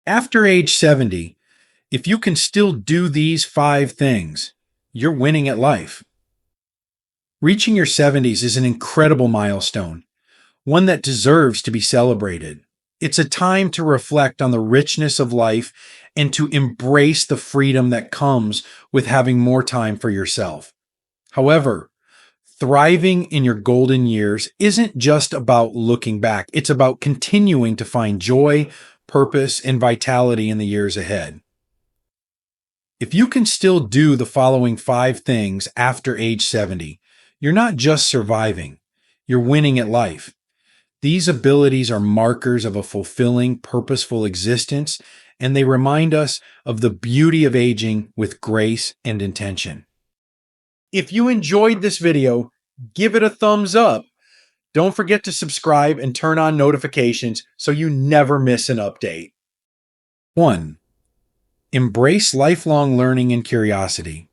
After age 70, if you can still do these 5 things, you're winning at life. Reaching your 70s is an incredible milestone, one that deserves to be celebrated. It's a time to reflect on the richness of life and to embrace the freedom that comes with having more time for yourself. However, thriving in your golden years isn't just about looking back, it's about continuing to find joy, purpose, and vitality in the years ahead. If you can still do the following 5 things after age 70, you're not just surviving, you're winning at life. These abilities are markers of a fulfilling, purposeful existence, and they remind us of the beauty of aging with grace and intention. If you enjoyed this video, give it a thumbs up. Don't forget to subscribe and turn on notifications so you never miss an update. 1. Embrace lifelong learning and curiosity.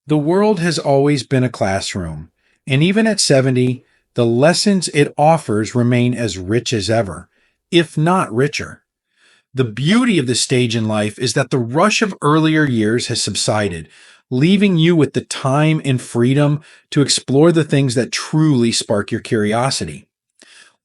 The world has always been a classroom, and even at 70, the lessons it offers remain as rich as ever, if not richer. The beauty of this stage in life is that the rush of earlier years has subsided, leaving you with the time and freedom to explore the things that truly spark your curiosity.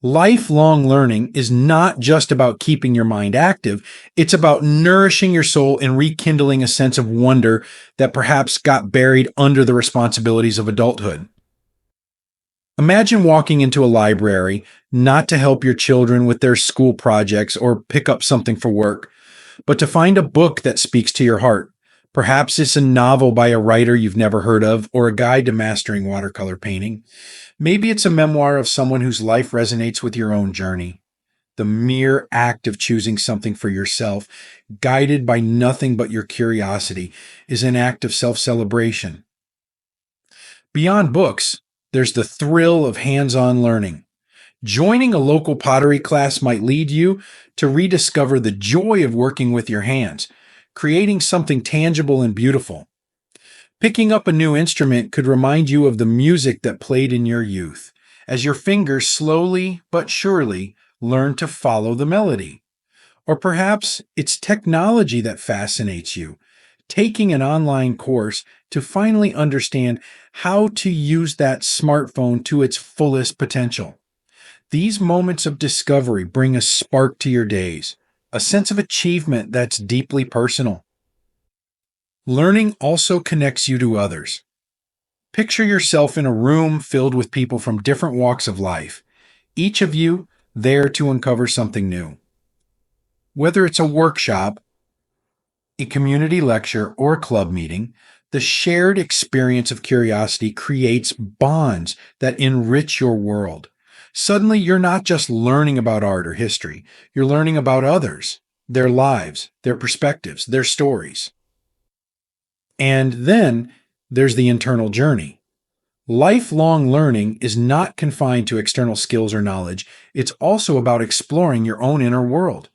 Lifelong learning is not just about keeping your mind active, it's about nourishing your soul and rekindling a sense of wonder that perhaps got buried under the responsibilities of adulthood. Imagine walking into a library, not to help your children with their school projects or pick up something for work, but to find a book that speaks to your heart. Perhaps it's a novel by a writer you've never heard of or a guide to mastering watercolor painting. Maybe it's a memoir of someone whose life resonates with your own journey. The mere act of choosing something for yourself, guided by nothing but your curiosity, is an act of self-celebration. Beyond books, there's the thrill of hands-on learning. Joining a local pottery class might lead you to rediscover the joy of working with your hands, creating something tangible and beautiful. Picking up a new instrument could remind you of the music that played in your youth, as your fingers slowly but surely learn to follow the melody. Or perhaps it's technology that fascinates you, taking an online course to finally understand how to use that smartphone to its fullest potential. These moments of discovery bring a spark to your days, a sense of achievement that's deeply personal. Learning also connects you to others. Picture yourself in a room filled with people from different walks of life, each of you there to uncover something new. Whether it's a workshop, a community lecture, or a club meeting, the shared experience of curiosity creates bonds that enrich your world. Suddenly, you're not just learning about art or history, you're learning about others, their lives, their perspectives, their stories. And then there's the internal journey. Lifelong learning is not confined to external skills or knowledge. It's also about exploring your own inner world.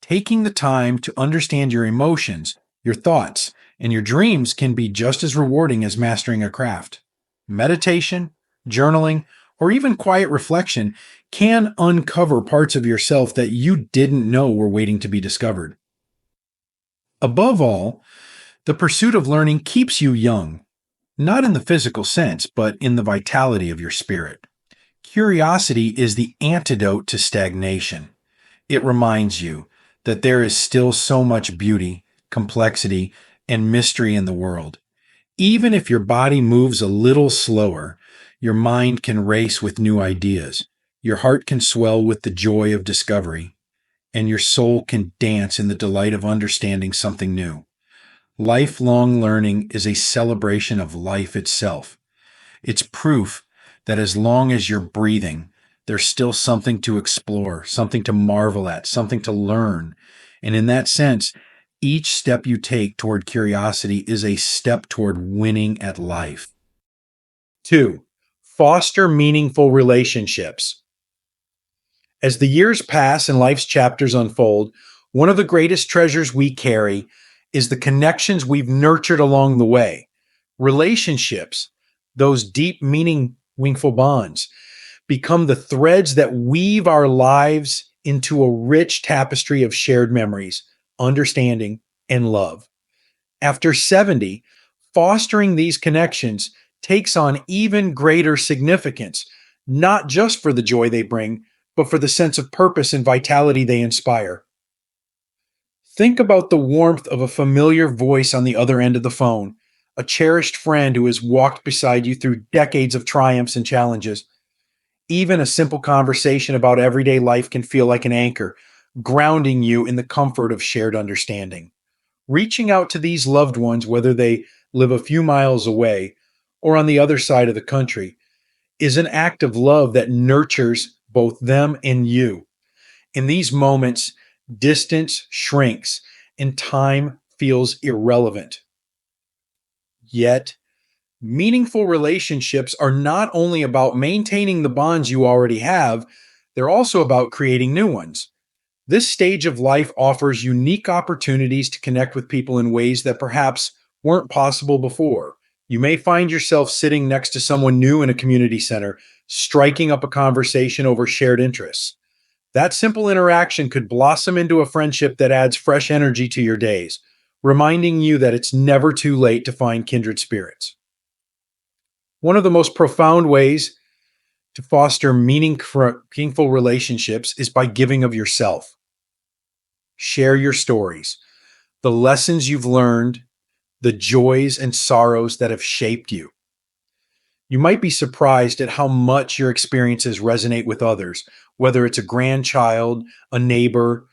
Taking the time to understand your emotions, your thoughts, and your dreams can be just as rewarding as mastering a craft. Meditation, journaling, or even quiet reflection can uncover parts of yourself that you didn't know were waiting to be discovered. Above all, the pursuit of learning keeps you young, not in the physical sense, but in the vitality of your spirit. Curiosity is the antidote to stagnation. It reminds you that there is still so much beauty, complexity, and mystery in the world. Even if your body moves a little slower, your mind can race with new ideas, your heart can swell with the joy of discovery, and your soul can dance in the delight of understanding something new. Lifelong learning is a celebration of life itself. It's proof that as long as you're breathing, there's still something to explore, something to marvel at, something to learn. And in that sense, each step you take toward curiosity is a step toward winning at life. 2. Foster meaningful relationships. As the years pass and life's chapters unfold, one of the greatest treasures we carry is the connections we've nurtured along the way. Relationships, those deep, meaningful bonds, become the threads that weave our lives into a rich tapestry of shared memories, understanding, and love. After 70, fostering these connections takes on even greater significance, not just for the joy they bring, but for the sense of purpose and vitality they inspire. Think about the warmth of a familiar voice on the other end of the phone, a cherished friend who has walked beside you through decades of triumphs and challenges. Even a simple conversation about everyday life can feel like an anchor, grounding you in the comfort of shared understanding. Reaching out to these loved ones, whether they live a few miles away or on the other side of the country, is an act of love that nurtures both them and you. In these moments, distance shrinks and time feels irrelevant. Yet, meaningful relationships are not only about maintaining the bonds you already have, they're also about creating new ones. This stage of life offers unique opportunities to connect with people in ways that perhaps weren't possible before. You may find yourself sitting next to someone new in a community center, striking up a conversation over shared interests. That simple interaction could blossom into a friendship that adds fresh energy to your days, reminding you that it's never too late to find kindred spirits. One of the most profound ways to foster meaningful relationships is by giving of yourself. Share your stories, the lessons you've learned, the joys and sorrows that have shaped you. You might be surprised at how much your experiences resonate with others, whether it's a grandchild, a neighbor,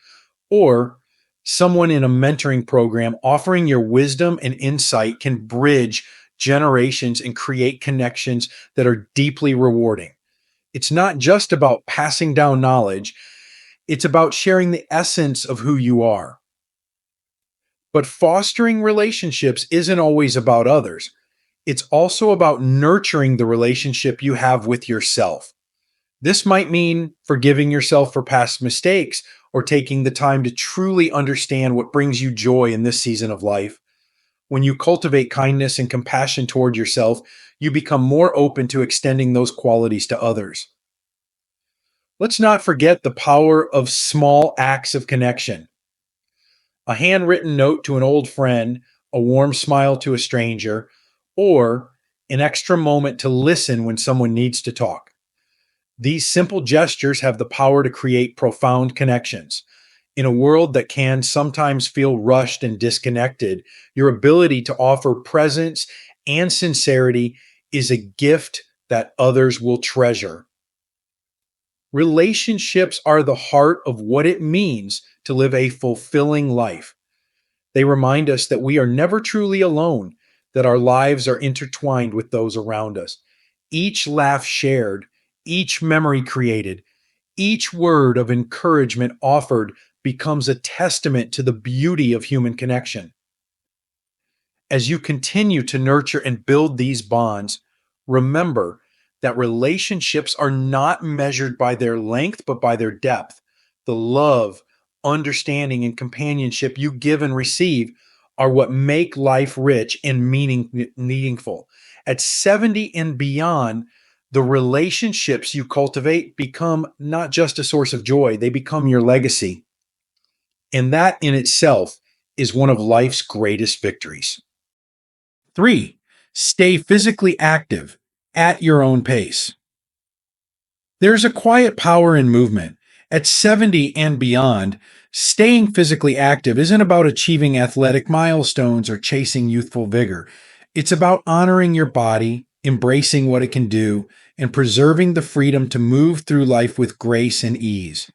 or someone in a mentoring program. Offering your wisdom and insight can bridge generations and create connections that are deeply rewarding. It's not just about passing down knowledge, it's about sharing the essence of who you are. But fostering relationships isn't always about others. It's also about nurturing the relationship you have with yourself. This might mean forgiving yourself for past mistakes or taking the time to truly understand what brings you joy in this season of life. When you cultivate kindness and compassion toward yourself, you become more open to extending those qualities to others. Let's not forget the power of small acts of connection. A handwritten note to an old friend, a warm smile to a stranger, or an extra moment to listen when someone needs to talk. These simple gestures have the power to create profound connections. In a world that can sometimes feel rushed and disconnected, your ability to offer presence and sincerity is a gift that others will treasure. Relationships are the heart of what it means to live a fulfilling life. They remind us that we are never truly alone, that our lives are intertwined with those around us. Each laugh shared, each memory created, each word of encouragement offered becomes a testament to the beauty of human connection. As you continue to nurture and build these bonds, remember that relationships are not measured by their length, but by their depth. The love, understanding, and companionship you give and receive are what make life rich and meaningful. At 70 and beyond, the relationships you cultivate become not just a source of joy, they become your legacy. And that in itself is one of life's greatest victories. 3. Stay physically active at your own pace. There's a quiet power in movement. At 70 and beyond, staying physically active isn't about achieving athletic milestones or chasing youthful vigor. It's about honoring your body, embracing what it can do, and preserving the freedom to move through life with grace and ease.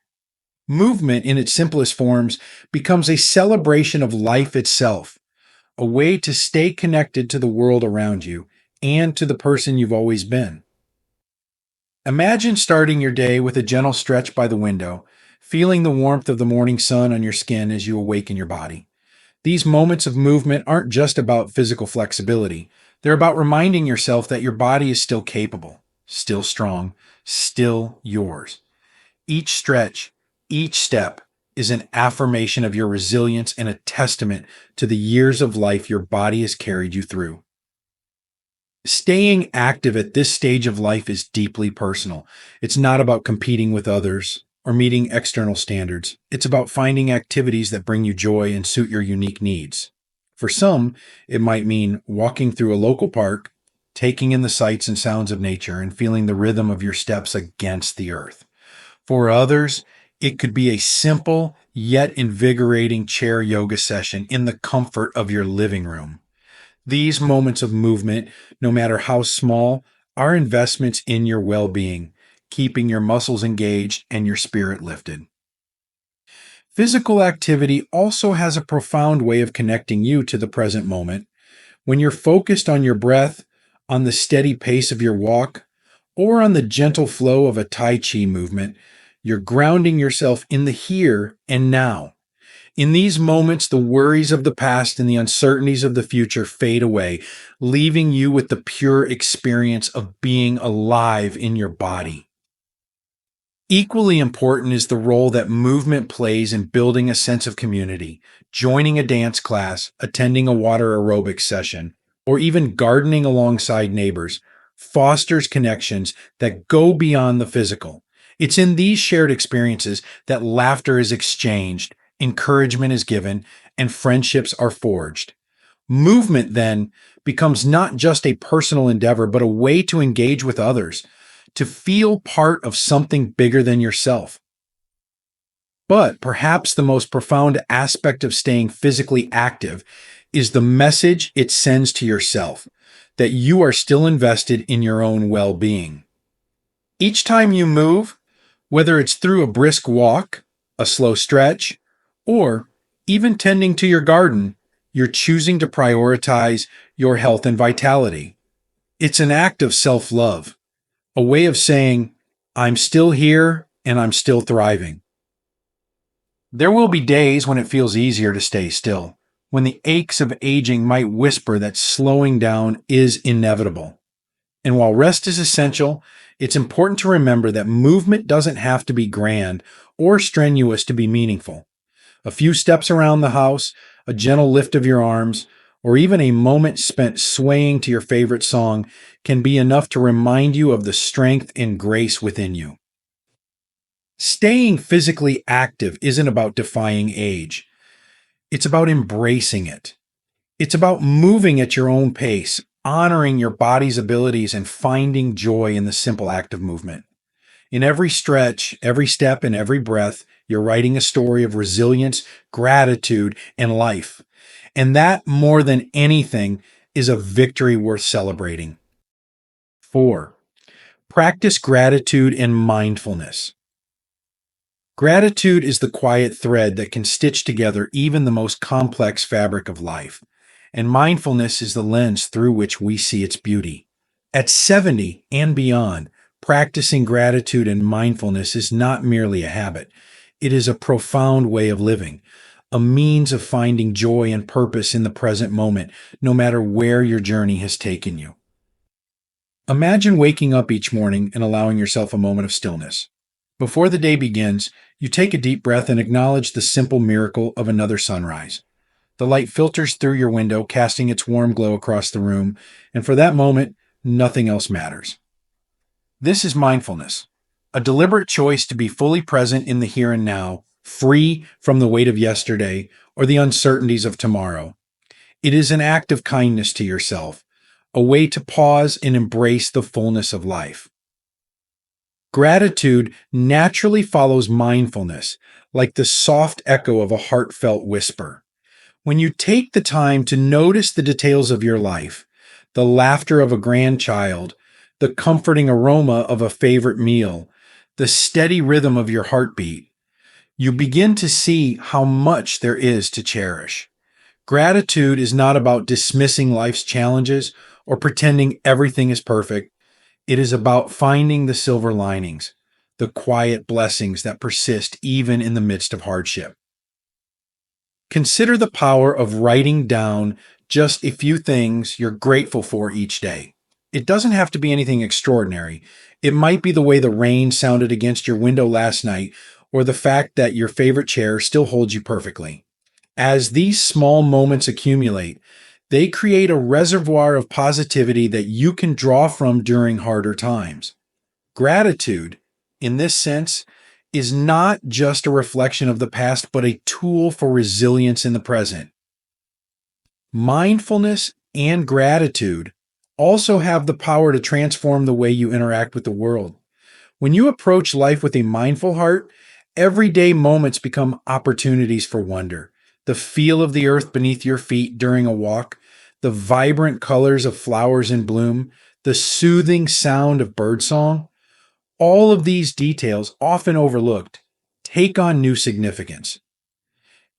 Movement, in its simplest forms, becomes a celebration of life itself, a way to stay connected to the world around you and to the person you've always been. Imagine starting your day with a gentle stretch by the window, feeling the warmth of the morning sun on your skin as you awaken your body. These moments of movement aren't just about physical flexibility. They're about reminding yourself that your body is still capable, still strong, still yours. Each stretch, each step is an affirmation of your resilience and a testament to the years of life your body has carried you through. Staying active at this stage of life is deeply personal. It's not about competing with others or meeting external standards. It's about finding activities that bring you joy and suit your unique needs. For some, it might mean walking through a local park, taking in the sights and sounds of nature, and feeling the rhythm of your steps against the earth. For others, it could be a simple yet invigorating chair yoga session in the comfort of your living room. These moments of movement, no matter how small, are investments in your well being, keeping your muscles engaged and your spirit lifted. Physical activity also has a profound way of connecting you to the present moment. When you're focused on your breath, on the steady pace of your walk, or on the gentle flow of a Tai Chi movement, you're grounding yourself in the here and now. In these moments, the worries of the past and the uncertainties of the future fade away, leaving you with the pure experience of being alive in your body. Equally important is the role that movement plays in building a sense of community. Joining a dance class, attending a water aerobics session, or even gardening alongside neighbors fosters connections that go beyond the physical. It's in these shared experiences that laughter is exchanged, encouragement is given, and friendships are forged. Movement then becomes not just a personal endeavor, but a way to engage with others, to feel part of something bigger than yourself. But perhaps the most profound aspect of staying physically active is the message it sends to yourself that you are still invested in your own well being. Each time you move, whether it's through a brisk walk, a slow stretch, or even tending to your garden, you're choosing to prioritize your health and vitality. It's an act of self love, a way of saying, I'm still here and I'm still thriving. There will be days when it feels easier to stay still, when the aches of aging might whisper that slowing down is inevitable. And while rest is essential, it's important to remember that movement doesn't have to be grand or strenuous to be meaningful. A few steps around the house, a gentle lift of your arms, or even a moment spent swaying to your favorite song can be enough to remind you of the strength and grace within you. Staying physically active isn't about defying age. It's about embracing it. It's about moving at your own pace, honoring your body's abilities, and finding joy in the simple act of movement. In every stretch, every step, and every breath, you're writing a story of resilience, gratitude, and life. And that, more than anything, is a victory worth celebrating. 4. Practice gratitude and mindfulness. Gratitude is the quiet thread that can stitch together even the most complex fabric of life, and mindfulness is the lens through which we see its beauty. At 70 and beyond, practicing gratitude and mindfulness is not merely a habit, it is a profound way of living, a means of finding joy and purpose in the present moment, no matter where your journey has taken you. Imagine waking up each morning and allowing yourself a moment of stillness. Before the day begins, you take a deep breath and acknowledge the simple miracle of another sunrise. The light filters through your window, casting its warm glow across the room, and for that moment, nothing else matters. This is mindfulness, a deliberate choice to be fully present in the here and now, free from the weight of yesterday or the uncertainties of tomorrow. It is an act of kindness to yourself, a way to pause and embrace the fullness of life. Gratitude naturally follows mindfulness, like the soft echo of a heartfelt whisper. When you take the time to notice the details of your life, the laughter of a grandchild, the comforting aroma of a favorite meal, the steady rhythm of your heartbeat, you begin to see how much there is to cherish. Gratitude is not about dismissing life's challenges or pretending everything is perfect. It is about finding the silver linings, the quiet blessings that persist even in the midst of hardship. Consider the power of writing down just a few things you're grateful for each day. It doesn't have to be anything extraordinary. It might be the way the rain sounded against your window last night, or the fact that your favorite chair still holds you perfectly. As these small moments accumulate, they create a reservoir of positivity that you can draw from during harder times. Gratitude, in this sense, is not just a reflection of the past, but a tool for resilience in the present. Mindfulness and gratitude also have the power to transform the way you interact with the world. When you approach life with a mindful heart, everyday moments become opportunities for wonder. The feel of the earth beneath your feet during a walk, the vibrant colors of flowers in bloom, the soothing sound of birdsong, all of these details, often overlooked, take on new significance.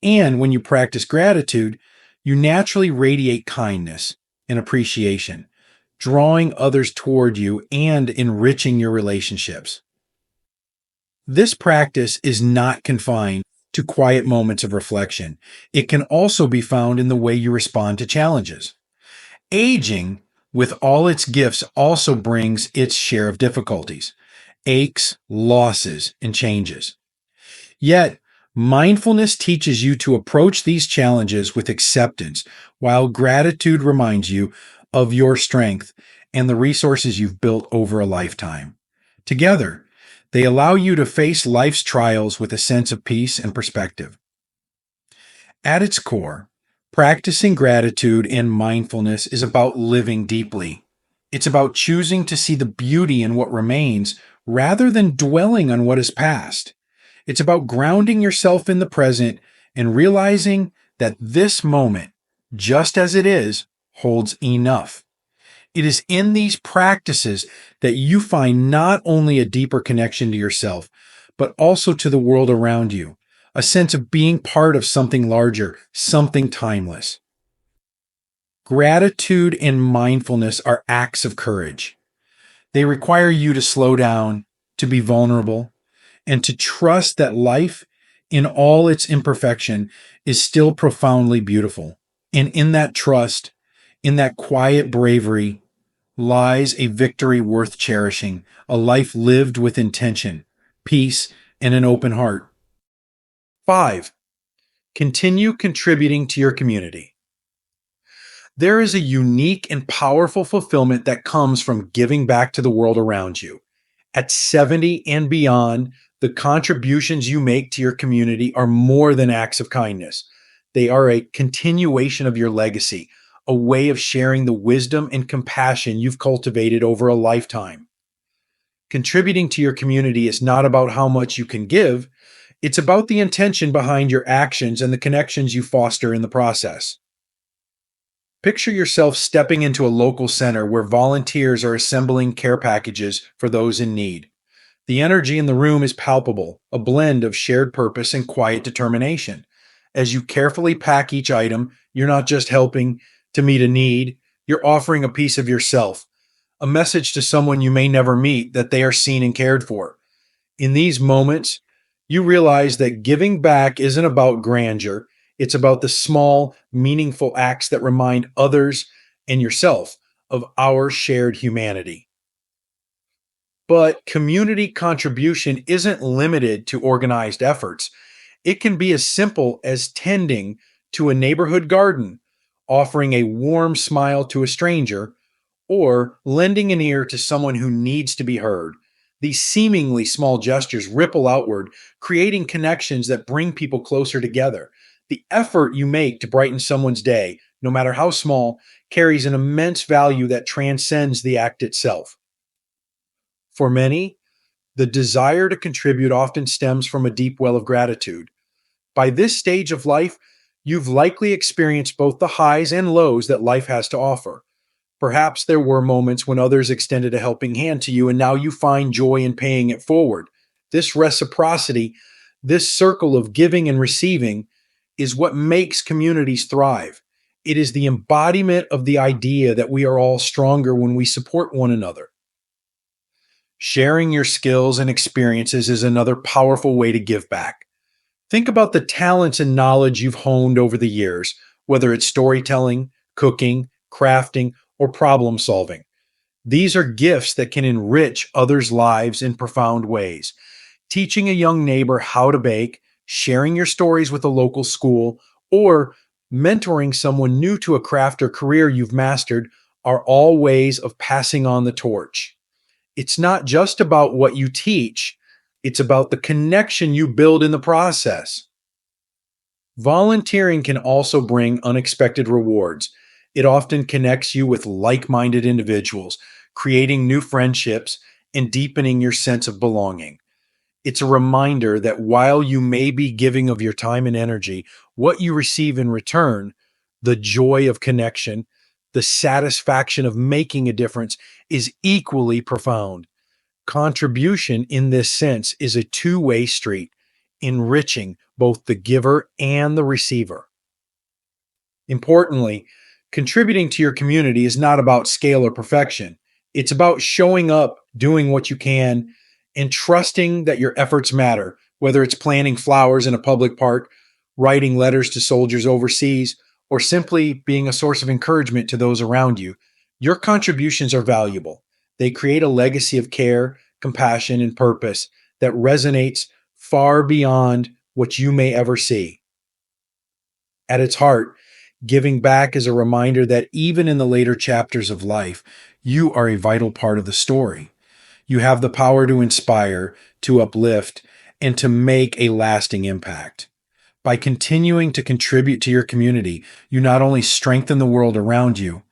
And when you practice gratitude, you naturally radiate kindness and appreciation, drawing others toward you and enriching your relationships. This practice is not confined to quiet moments of reflection. It can also be found in the way you respond to challenges. Aging, with all its gifts, also brings its share of difficulties, aches, losses, and changes. Yet, mindfulness teaches you to approach these challenges with acceptance, while gratitude reminds you of your strength and the resources you've built over a lifetime. Together, they allow you to face life's trials with a sense of peace and perspective. At its core, practicing gratitude and mindfulness is about living deeply. It's about choosing to see the beauty in what remains rather than dwelling on what is past. It's about grounding yourself in the present and realizing that this moment, just as it is, holds enough. It is in these practices that you find not only a deeper connection to yourself, but also to the world around you, a sense of being part of something larger, something timeless. Gratitude and mindfulness are acts of courage. They require you to slow down, to be vulnerable, and to trust that life, in all its imperfection, is still profoundly beautiful. And in that trust, in that quiet bravery, lies a victory worth cherishing, a life lived with intention, peace, and an open heart. 5. Continue contributing to your community. There is a unique and powerful fulfillment that comes from giving back to the world around you. At 70 and beyond, the contributions you make to your community are more than acts of kindness. They are a continuation of your legacy, a way of sharing the wisdom and compassion you've cultivated over a lifetime. Contributing to your community is not about how much you can give, it's about the intention behind your actions and the connections you foster in the process. Picture yourself stepping into a local center where volunteers are assembling care packages for those in need. The energy in the room is palpable, a blend of shared purpose and quiet determination. As you carefully pack each item, you're not just helping to meet a need, you're offering a piece of yourself, a message to someone you may never meet that they are seen and cared for. In these moments, you realize that giving back isn't about grandeur, it's about the small, meaningful acts that remind others and yourself of our shared humanity. But community contribution isn't limited to organized efforts. It can be as simple as tending to a neighborhood garden, offering a warm smile to a stranger, or lending an ear to someone who needs to be heard. These seemingly small gestures ripple outward, creating connections that bring people closer together. The effort you make to brighten someone's day, no matter how small, carries an immense value that transcends the act itself. For many, the desire to contribute often stems from a deep well of gratitude. By this stage of life, you've likely experienced both the highs and lows that life has to offer. Perhaps there were moments when others extended a helping hand to you, and now you find joy in paying it forward. This reciprocity, this circle of giving and receiving, is what makes communities thrive. It is the embodiment of the idea that we are all stronger when we support one another. Sharing your skills and experiences is another powerful way to give back. Think about the talents and knowledge you've honed over the years, whether it's storytelling, cooking, crafting, or problem solving. These are gifts that can enrich others' lives in profound ways. Teaching a young neighbor how to bake, sharing your stories with a local school, or mentoring someone new to a craft or career you've mastered are all ways of passing on the torch. It's not just about what you teach, It's about the connection you build in the process. Volunteering can also bring unexpected rewards. It often connects you with like minded individuals, creating new friendships and deepening your sense of belonging. It's a reminder that while you may be giving of your time and energy, what you receive in return, the joy of connection, the satisfaction of making a difference, is equally profound. Contribution in this sense is a two-way street, enriching both the giver and the receiver. Importantly, contributing to your community is not about scale or perfection. It's about showing up, doing what you can, and trusting that your efforts matter, whether it's planting flowers in a public park, writing letters to soldiers overseas, or simply being a source of encouragement to those around you. Your contributions are valuable. They create a legacy of care, compassion, and purpose that resonates far beyond what you may ever see. At its heart, giving back is a reminder that even in the later chapters of life, you are a vital part of the story. You have the power to inspire, to uplift, and to make a lasting impact. By continuing to contribute to your community, you not only strengthen the world around you,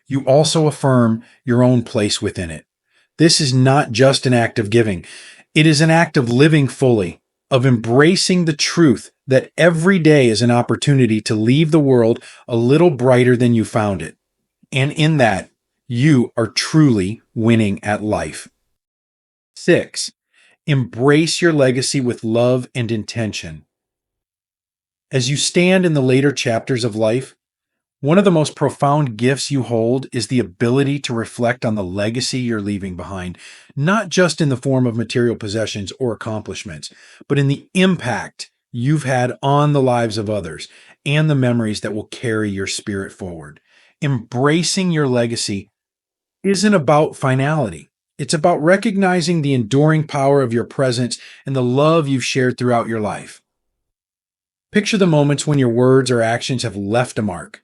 you also affirm your own place within it. This is not just an act of giving, it is an act of living fully, of embracing the truth that every day is an opportunity to leave the world a little brighter than you found it. And in that, you are truly winning at life. 6. Embrace your legacy with love and intention. As you stand in the later chapters of life, one of the most profound gifts you hold is the ability to reflect on the legacy you're leaving behind, not just in the form of material possessions or accomplishments, but in the impact you've had on the lives of others and the memories that will carry your spirit forward. Embracing your legacy isn't about finality. It's about recognizing the enduring power of your presence and the love you've shared throughout your life. Picture the moments when your words or actions have left a mark.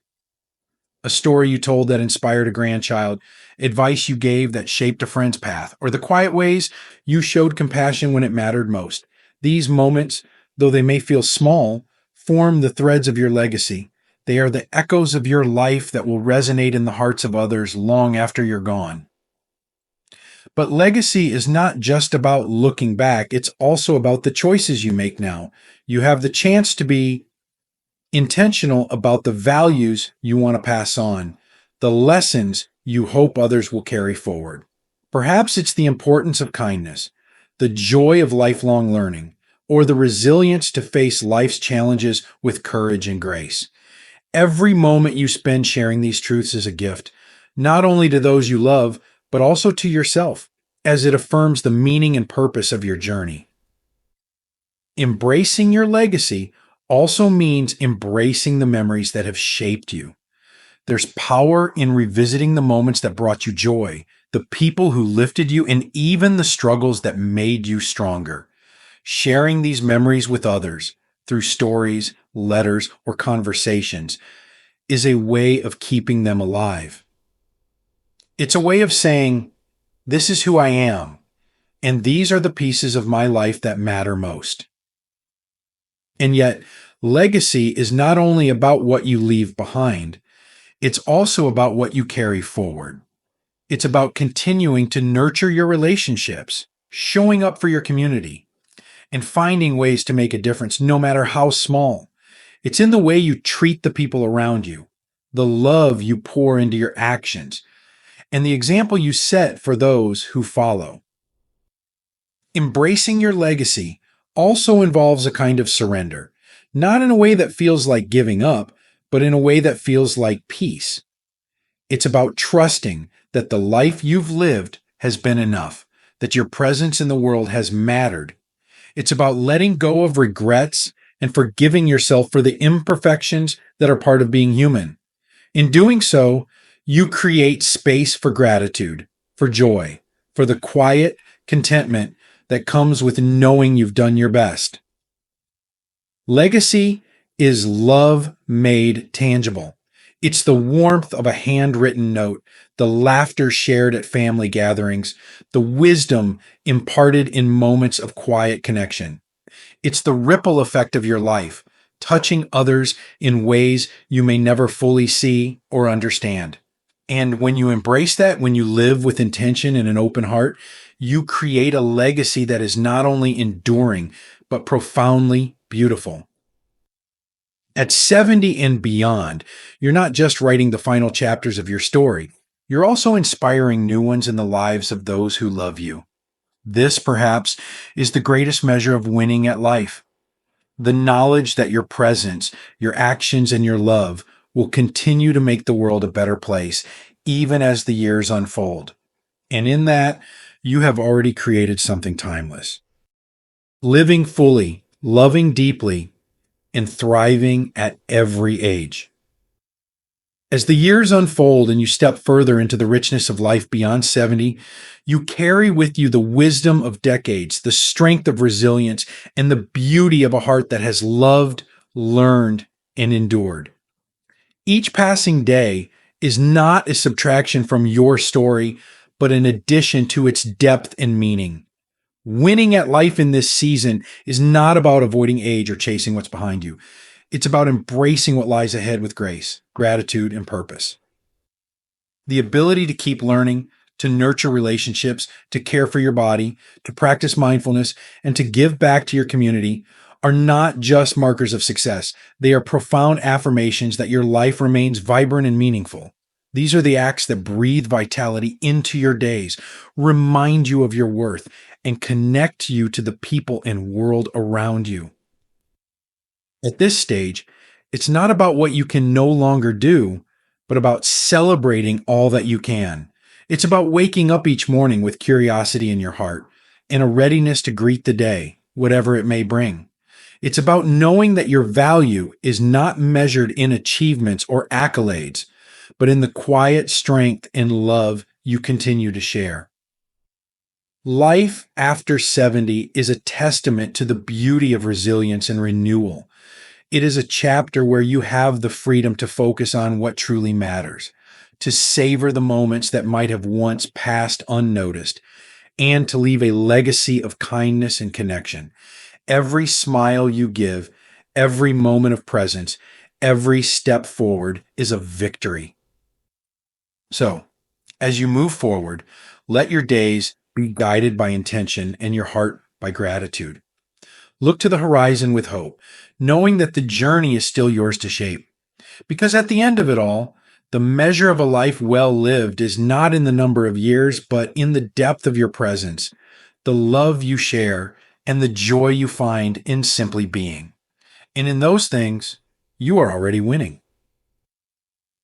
A story you told that inspired a grandchild, advice you gave that shaped a friend's path, or the quiet ways you showed compassion when it mattered most. These moments, though they may feel small, form the threads of your legacy. They are the echoes of your life that will resonate in the hearts of others long after you're gone. But legacy is not just about looking back, it's also about the choices you make now. You have the chance to be intentional about the values you want to pass on, the lessons you hope others will carry forward. Perhaps it's the importance of kindness, the joy of lifelong learning, or the resilience to face life's challenges with courage and grace. Every moment you spend sharing these truths is a gift, not only to those you love, but also to yourself, as it affirms the meaning and purpose of your journey. Embracing your legacy also means embracing the memories that have shaped you. There's power in revisiting the moments that brought you joy, the people who lifted you, and even the struggles that made you stronger. Sharing these memories with others through stories, letters, or conversations is a way of keeping them alive. It's a way of saying, "This is who I am, and these are the pieces of my life that matter most." And yet, legacy is not only about what you leave behind, it's also about what you carry forward. It's about continuing to nurture your relationships, showing up for your community, and finding ways to make a difference, no matter how small. It's in the way you treat the people around you, the love you pour into your actions, and the example you set for those who follow. Embracing your legacy also involves a kind of surrender, not in a way that feels like giving up, but in a way that feels like peace. It's about trusting that the life you've lived has been enough, that your presence in the world has mattered. It's about letting go of regrets and forgiving yourself for the imperfections that are part of being human. In doing so, you create space for gratitude, for joy, for the quiet contentment that comes with knowing you've done your best. Legacy is love made tangible. It's the warmth of a handwritten note, the laughter shared at family gatherings, the wisdom imparted in moments of quiet connection. It's the ripple effect of your life, touching others in ways you may never fully see or understand. And when you embrace that, when you live with intention and an open heart, you create a legacy that is not only enduring, but profoundly beautiful. At 70 and beyond, you're not just writing the final chapters of your story, you're also inspiring new ones in the lives of those who love you. This, perhaps, is the greatest measure of winning at life. The knowledge that your presence, your actions, and your love will continue to make the world a better place, even as the years unfold. And in that, you have already created something timeless. Living fully, loving deeply, and thriving at every age. As the years unfold and you step further into the richness of life beyond 70, you carry with you the wisdom of decades, the strength of resilience, and the beauty of a heart that has loved, learned, and endured. Each passing day is not a subtraction from your story, but an addition to its depth and meaning. Winning at life in this season is not about avoiding age or chasing what's behind you. It's about embracing what lies ahead with grace, gratitude, and purpose. The ability to keep learning, to nurture relationships, to care for your body, to practice mindfulness, and to give back to your community are not just markers of success. They are profound affirmations that your life remains vibrant and meaningful. These are the acts that breathe vitality into your days, remind you of your worth, and connect you to the people and world around you. At this stage, it's not about what you can no longer do, but about celebrating all that you can. It's about waking up each morning with curiosity in your heart and a readiness to greet the day, whatever it may bring. It's about knowing that your value is not measured in achievements or accolades, but in the quiet strength and love you continue to share. Life after 70 is a testament to the beauty of resilience and renewal. It is a chapter where you have the freedom to focus on what truly matters, to savor the moments that might have once passed unnoticed, and to leave a legacy of kindness and connection. Every smile you give, every moment of presence, every step forward is a victory. So, as you move forward, let your days be guided by intention and your heart by gratitude. Look to the horizon with hope, knowing that the journey is still yours to shape. Because at the end of it all, the measure of a life well lived is not in the number of years, but in the depth of your presence, the love you share, and the joy you find in simply being. And in those things, you are already winning.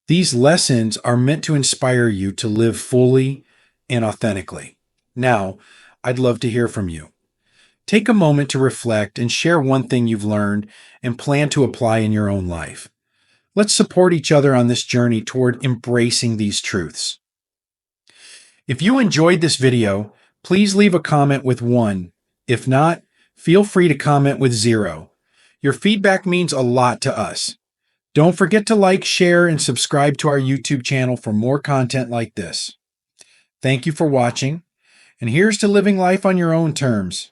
These lessons are meant to inspire you to live fully and authentically. Now, I'd love to hear from you. Take a moment to reflect and share one thing you've learned and plan to apply in your own life. Let's support each other on this journey toward embracing these truths. If you enjoyed this video, please leave a comment with 1. If not, feel free to comment with 0. Your feedback means a lot to us. Don't forget to like, share, and subscribe to our YouTube channel for more content like this. Thank you for watching, and here's to living life on your own terms.